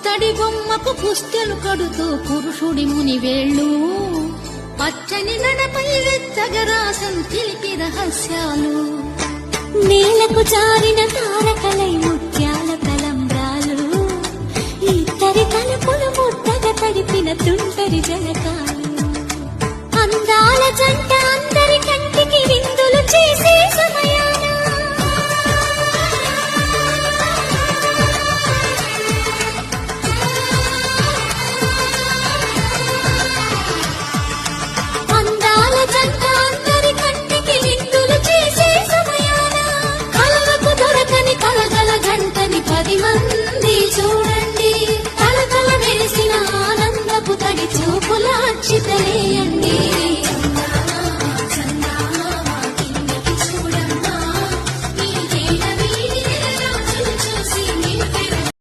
పుత్తడి బొమ్మకు పుస్తెలు కడుతూ పురుషుడి ముని వేళ్ళు పచ్చని నడపై వెచ్చగరాసను చిలిపి రహస్యాలు నేలకు జారిన తారకలై ముత్యాలు